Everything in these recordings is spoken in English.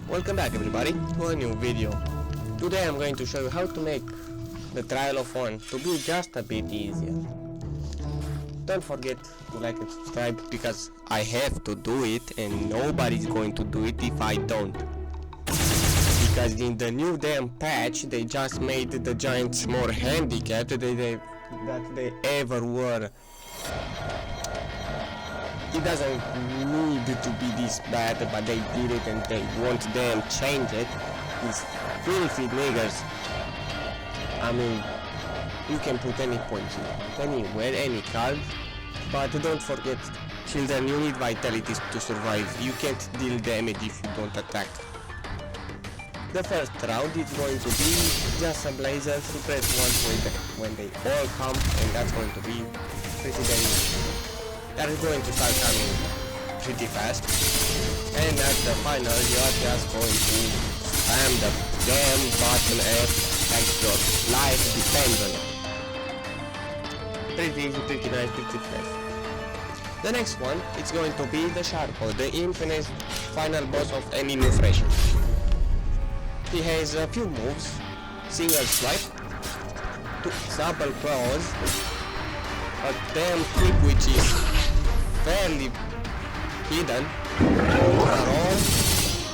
Welcome back everybody to a new video. Today I'm going to show you how to make the trial of one to be just a bit easier. Don't forget to like and subscribe because I have to do it and nobody's going to do it if I don't. Because in the new damn patch they just made the giants more handicapped than they ever were. It doesn't need to be this bad, but they did it and they won't damn change it. These filthy niggers. I mean, you can put any points anywhere, any card, but don't forget, children, you need vitality to survive. You can't deal damage if you don't attack. The first round is going to be just a blazer. You press once when they all come, and that's going to be pretty damn easy. That is going to start coming pretty fast, and at the final you are just going to spam the damn button F like your life depends on it. Pretty easy, pretty nice, pretty fresh. The next one, it's going to be the Sharko, the infinite final boss of any new fresh. He has a few moves: single swipe, double claws, a damn kick which is fairly hidden, a roll,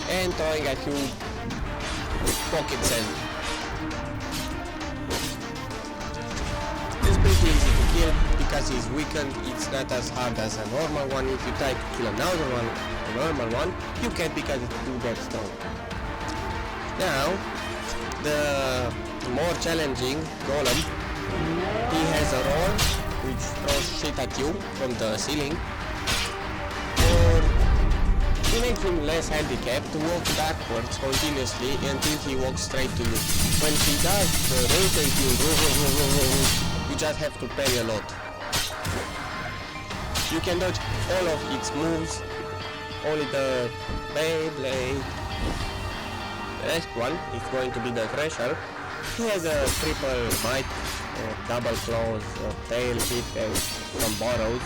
and throwing a few pocket sand. It's pretty easy to kill because he's weakened. It's not as hard as a normal one. If you try to kill another one, a normal one, you can't because it's too that strong. Now, the more challenging golem, he has a roll which throws shit at you from the ceiling, or to make him less handicapped, walk backwards continuously until he walks straight to you. When he does the rotating, you just have to parry a lot. You can dodge all of its moves, only the Beyblade. The next one is going to be the Thresher. He has a triple bite, double claws, tail hit, and some borrows.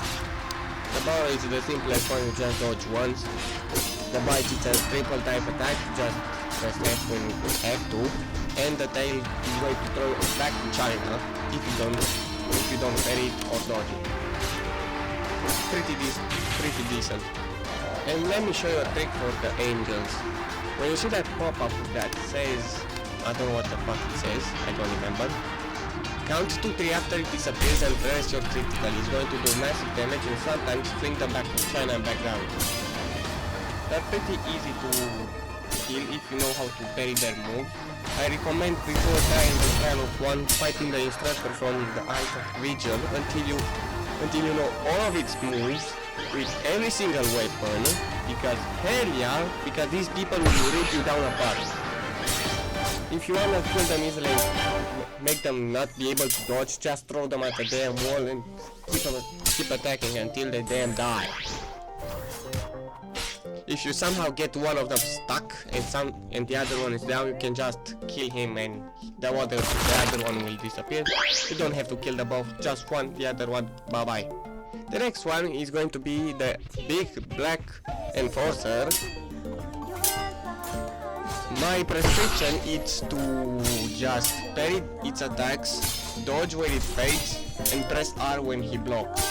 The borrow is the simplest one, you just dodge once. The bite is a triple type attack, just press F when you have to. And the tail is going to throw it back to China if you don't parry it or dodge it. Pretty decent. And let me show you a trick for the angels. When you see that pop-up that says, I don't know what the fuck it says, I don't remember. Count to 3 after it disappears and press your critical. It's going to do massive damage and sometimes fling them back to China and back down. They're pretty easy to kill if you know how to parry their moves. I recommend before trying the trial of one, fighting the instructor from the Eyes of Vigil until you know all of its moves with every single weapon, because hell yeah, because these people will rip you down apart. If you wanna kill them easily, make them not be able to dodge, just throw them at the damn wall and keep attacking until they damn die. If you somehow get one of them stuck and the other one is down, you can just kill him and the other one will disappear. You don't have to kill them both, just one, the other one, bye bye. The next one is going to be the big black enforcer. My prescription is to just parry its attacks, dodge where it fades, and press R when he blocks,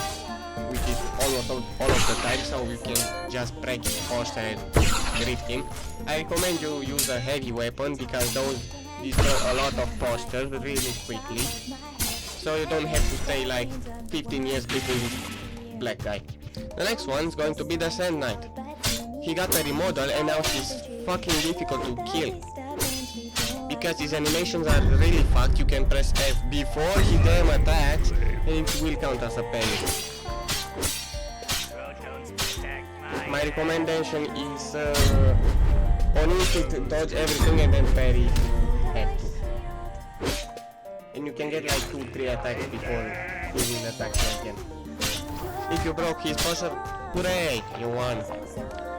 which is all of the time, so you can just break his posture and grip him. I recommend you use a heavy weapon because those destroy a lot of postures really quickly, so you don't have to stay like 15 years beating this black guy. The next one is going to be the Sand Knight. He got a remodel and now he's fucking difficult to kill. Because his animations are really fucked, you can press F before he damn attacks and it will count as a parry. My recommendation is on instinct dodge everything and then parry F2. And you can get like 2-3 attacks before he will attack you again. If you broke his posture, hooray, you won.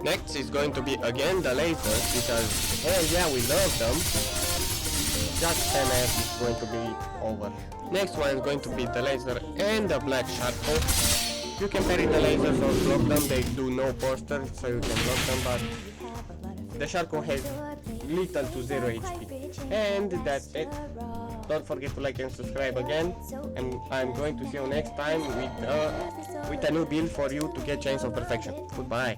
Next is going to be again the lasers, because hell yeah, we love them. Just 10 F is going to be over. Next one is going to be the laser and the black Sharko. You can parry the lasers or block them, they do no posture, so you can block them, but the Sharko has little to 0 HP. And that's it. Don't forget to like and subscribe again, and I'm going to see you next time with a new build for you to get Chains of Perfection. Goodbye.